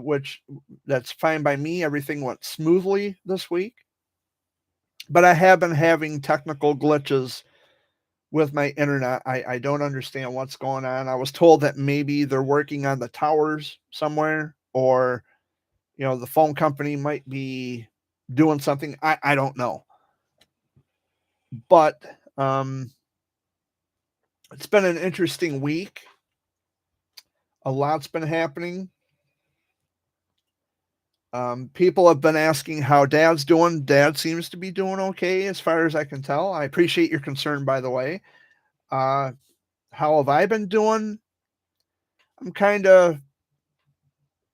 which that's fine by me. Everything went smoothly this week. But I have been having technical glitches with my internet. I don't understand what's going on. I was told that maybe they're working on the towers somewhere, or the phone company might be doing something. I don't know. But it's been an interesting week. A lot's been happening. People have been asking how Dad's doing. Dad seems to be doing okay as far as I can tell. I appreciate your concern, by the way. How have I been doing? I'm kind of,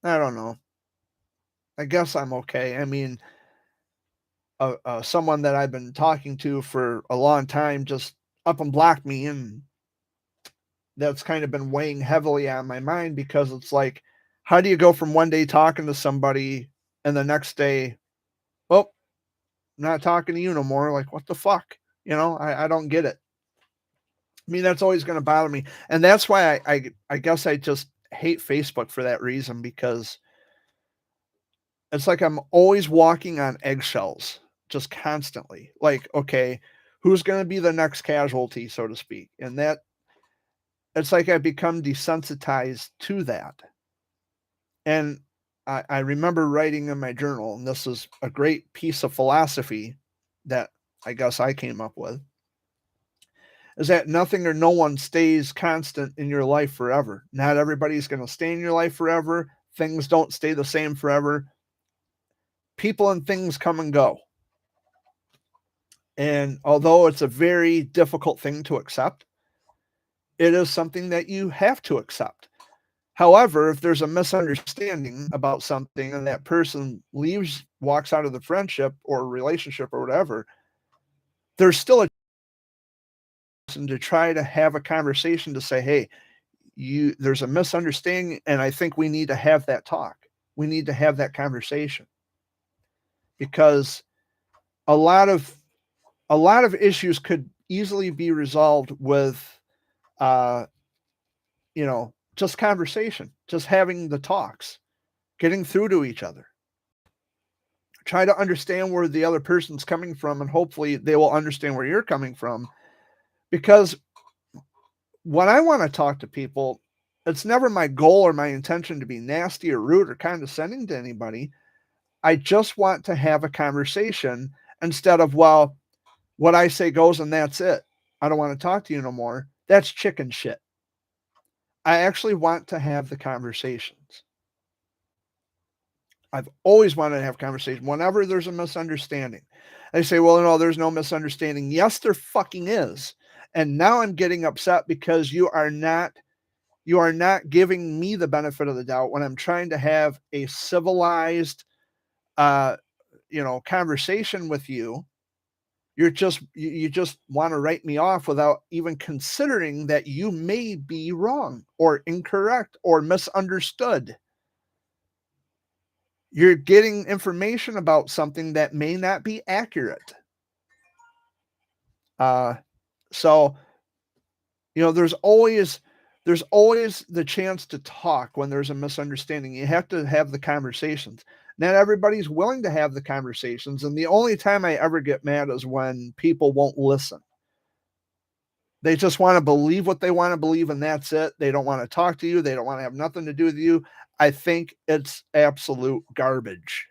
I don't know. I guess I'm okay. I mean, someone that I've been talking to for a long time just up and blocked me, and that's kind of been weighing heavily on my mind, because it's like, how do you go from one day talking to somebody and the next day, oh, not talking to you no more? Like, what the fuck? I don't get it. I mean, that's always going to bother me. And that's why I guess I just hate Facebook for that reason, because it's like I'm always walking on eggshells, just constantly. Like, okay, who's going to be the next casualty, so to speak? And that, it's like I've become desensitized to that. And I remember writing in my journal, and this is a great piece of philosophy that I guess I came up with, is that nothing or no one stays constant in your life forever. Not everybody's going to stay in your life forever. Things don't stay the same forever. People and things come and go. And although it's a very difficult thing to accept, it is something that you have to accept. However, if there's a misunderstanding about something and that person leaves, walks out of the friendship or relationship or whatever, there's still a person to try to have a conversation to say, hey, there's a misunderstanding, and I think we need to have that talk. We need to have that conversation, because a lot of issues could easily be resolved with, just conversation, just having the talks, getting through to each other. Try to understand where the other person's coming from, and hopefully they will understand where you're coming from. Because when I want to talk to people, it's never my goal or my intention to be nasty or rude or condescending to anybody. I just want to have a conversation instead of, well, what I say goes and that's it. I don't want to talk to you no more. That's chicken shit. I actually want to have the conversations. I've always wanted to have conversation whenever there's a misunderstanding. They say, well, no, there's no misunderstanding. Yes, there fucking is. And now I'm getting upset because you are not giving me the benefit of the doubt when I'm trying to have a civilized, conversation with you. You just want to write me off without even considering that you may be wrong or incorrect or misunderstood. You're getting information about something that may not be accurate. So, there's always the chance to talk when there's a misunderstanding. You have to have the conversations. Not everybody's willing to have the conversations. And the only time I ever get mad is when people won't listen. They just want to believe what they want to believe, and that's it. They don't want to talk to you. They don't want to have nothing to do with you. I think it's absolute garbage.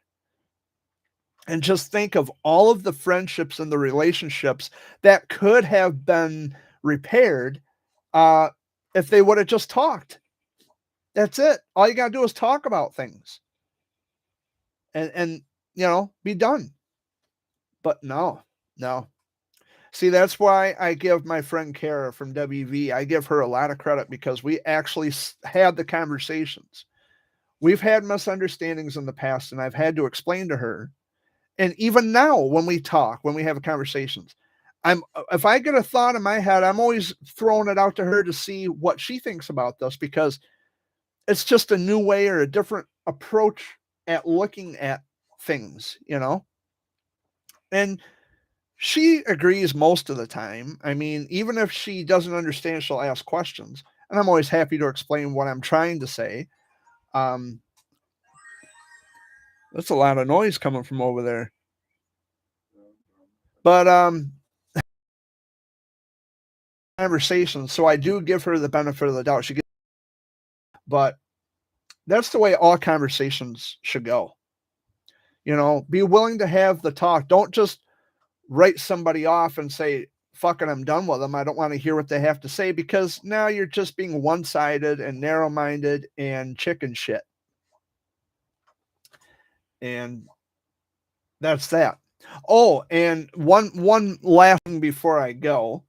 And just think of all of the friendships and the relationships that could have been repaired if they would have just talked. That's it. All you got to do is talk about things and be done. But no. See, that's why I give my friend Kara from WV, I give her a lot of credit because we actually had the conversations. We've had misunderstandings in the past, and I've had to explain to her. And even now, when we talk, when we have conversations, if I get a thought in my head, I'm always throwing it out to her to see what she thinks about this, because it's just a new way or a different approach at looking at things, and she agrees most of the time. I mean, even if she doesn't understand, she'll ask questions, and I'm always happy to explain what I'm trying to say. That's a lot of noise coming from over there. But conversation, so I do give her the benefit of the doubt. But that's the way all conversations should go. Be willing to have the talk. Don't just write somebody off and say, fucking, I'm done with them. I don't want to hear what they have to say, because now you're just being one-sided and narrow-minded and chicken shit. And that's that. Oh, and one last thing before I go,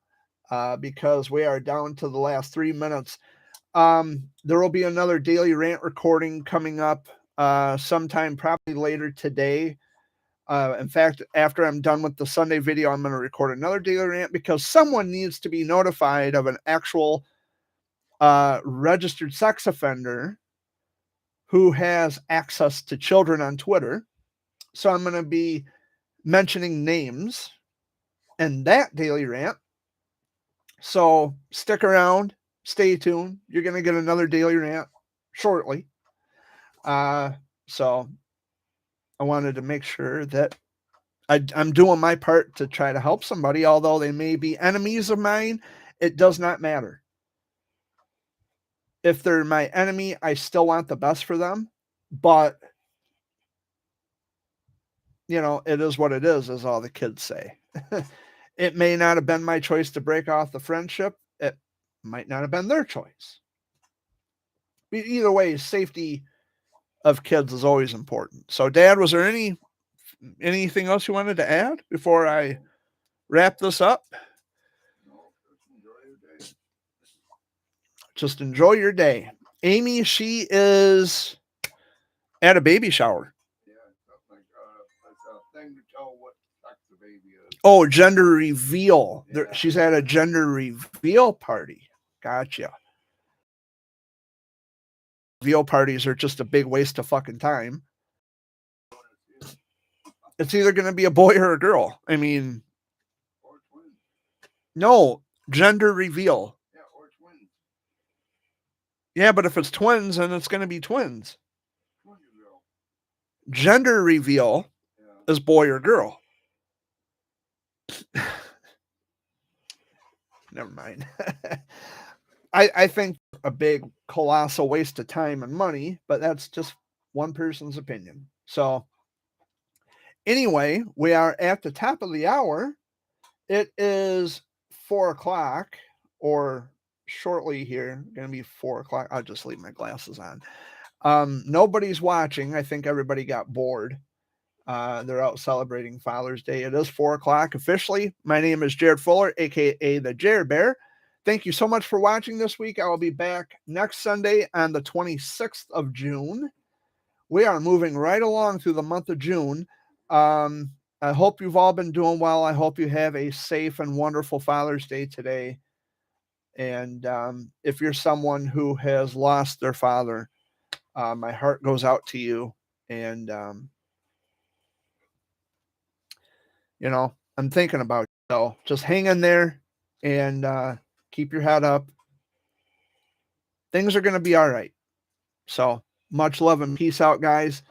because we are down to the last 3 minutes. There will be another daily rant recording coming up sometime probably later today. In fact, after I'm done with the Sunday video, I'm going to record another daily rant, because someone needs to be notified of an actual registered sex offender who has access to children on Twitter. So I'm going to be mentioning names in that daily rant. So stick around, stay tuned. You're going to get another daily rant shortly. So I wanted to make sure that I'm doing my part to try to help somebody, although they may be enemies of mine. It does not matter. If they're my enemy, I still want the best for them. But, it is what it is, as all the kids say. It may not have been my choice to break off the friendship. It might not have been their choice. But either way, safety of kids is always important. So, Dad, was there anything else you wanted to add before I wrap this up? Just enjoy your day. Amy, she is at a baby shower. Yeah, like a thing to tell what sex the baby is. Oh, gender reveal. Yeah. She's at a gender reveal party. Gotcha. Reveal parties are just a big waste of fucking time. It's either going to be a boy or a girl. I mean, or twins. No, gender reveal. Yeah, or twins. Yeah, but if it's twins, then it's going to be twins. Gender reveal is boy or girl. Never mind. I think a big colossal waste of time and money, but that's just one person's opinion. So anyway, we are at the top of the hour. It is 4:00, or shortly here, going to be 4:00. I'll just leave my glasses on. Nobody's watching. I think everybody got bored. They're out celebrating Father's Day. It is 4:00 officially. My name is Jared Fuller, aka the Jared Bear. Thank you so much for watching this week. I will be back next Sunday on the 26th of June. We are moving right along through the month of June. I hope you've all been doing well. I hope you have a safe and wonderful Father's Day today. And if you're someone who has lost their father, my heart goes out to you. And, you know, I'm thinking about you. So just hang in there and keep your head up. Things are going to be all right. So much love and peace out, guys.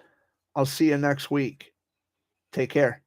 I'll see you next week. Take care.